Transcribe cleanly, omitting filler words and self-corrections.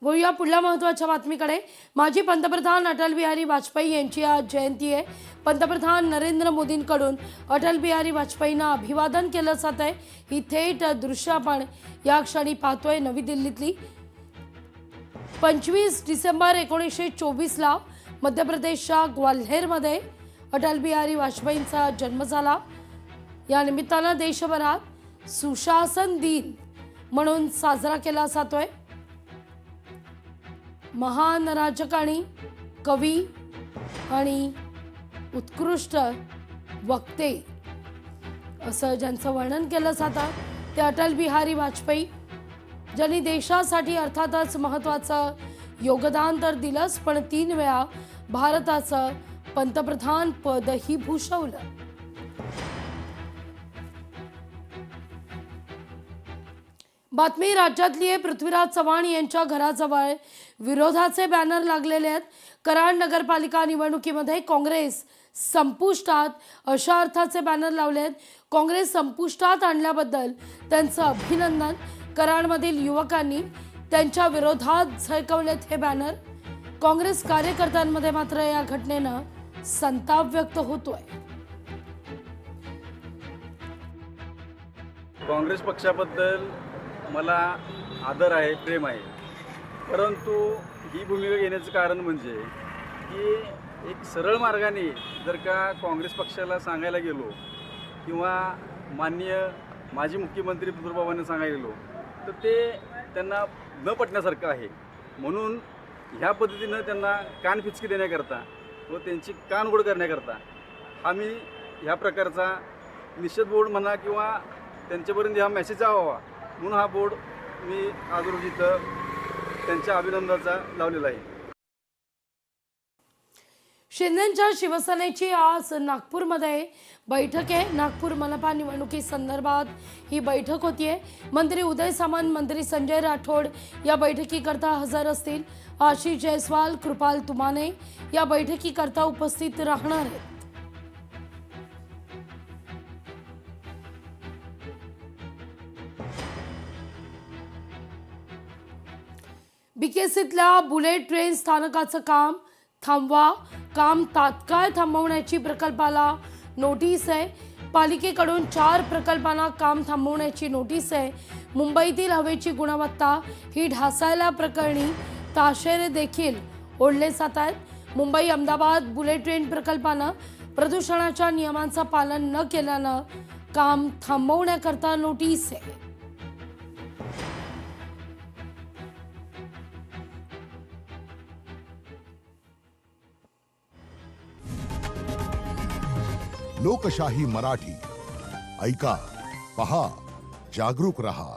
वळूया पुढल्या महत्त्वाच्या बातमीकडे। माजी पंतप्रधान अटल बिहारी वाजपेयी यांची आज जयंती आहे। पंतप्रधान नरेंद्र मोदींकडून अटल बिहारी वाजपेयींना अभिवादन केलं जात आहे। ही थेट दृश्य आपण या क्षणी पाहतोय। नवी दिल्लीतली 25 डिसेंबर 1924 ला मध्य प्रदेशच्या ग्वाल्हेरमध्ये अटल बिहारी वाजपेयींचा जन्म झाला। या निमित्तानं देशभरात सुशासन दिन म्हणून साजरा केला जातोय। महान राजक आणि कवी आणि उत्कृष्ट वक्ते असं ज्यांचं वर्णन केलं जातं ते अटल बिहारी वाजपेयी, ज्यांनी देशासाठी अर्थातच महत्त्वाचं योगदान तर दिलंच, पण 3 वेळा भारताचं पंतप्रधान पदही भूषवलं। बातमी राज्यातली आहे। पृथ्वीराज चव्हाण यांच्या घराजवळ विरोधाचे बॅनर लागलेले आहेत। कराड नगरपालिका निवडणुकीमध्ये काँग्रेस संपुष्टात अशा अर्थाचे बॅनर लावले आहेत। काँग्रेस संपुष्टात आणल्याबद्दल त्यांचं अभिनंदन। कराडमधील युवकांनी त्यांच्या विरोधात झळकवलेत हे बॅनर। काँग्रेस कार्यकर्त्यांमध्ये मात्र या घटनेनं संताप व्यक्त होतोय। काँग्रेस पक्षाबद्दल मला आदर आहे, प्रेम आहे, परंतु ही भूमिका घेण्याचं कारण म्हणजे की एक सरळ मार्गाने जर का काँग्रेस पक्षाला सांगायला गेलो किंवा माननीय माजी मुख्यमंत्री पृथ्वीराज सांगायला गेलो तर ते त्यांना न पटण्यासारखं आहे। म्हणून ह्या पद्धतीनं त्यांना कानफिचकी देण्याकरता व त्यांची कान उघड करण्याकरता आम्ही ह्या प्रकारचा निषेध बोर्ड म्हणा किंवा त्यांच्यापर्यंत हा मेसेज जावा म्हणून हा बोर्ड मी आज रोजी इथं त्यांच्या अभिनंदनाचा लावलेला आहे। शिंदेंच्या शिवसेनेची आज नागपूरमध्ये बैठक आहे। नागपूर मनपा निवडणुकी संदर्भात ही बैठक होतीये। मंत्री उदय सामंत, मंत्री संजय राठोड या बैठकीकरता हजर असतील। आशिष जयस्वाल, कृपाल तुमाने या बैठकीकरता उपस्थित राहणार आहेत। बीकेसीतल्या बुलेट ट्रेन स्थानकाचं काम थांबवा, काम तात्काळ थांबवण्याची प्रकल्पाला नोटीस आहे। पालिकेकडून 4 प्रकल्पांना काम थांबवण्याची नोटीस आहे। मुंबईतील हवेची गुणवत्ता ही ढासळल्या प्रकरणी ताशेरे देखील ओढले जात आहेत। मुंबई अहमदाबाद बुलेट ट्रेन प्रकल्पानं प्रदूषणाच्या नियमांचं पालन न केल्यानं काम थांबवण्याकरता नोटीस आहे। लोकशाही मराठी ऐका, पहा, जागरूक रहा।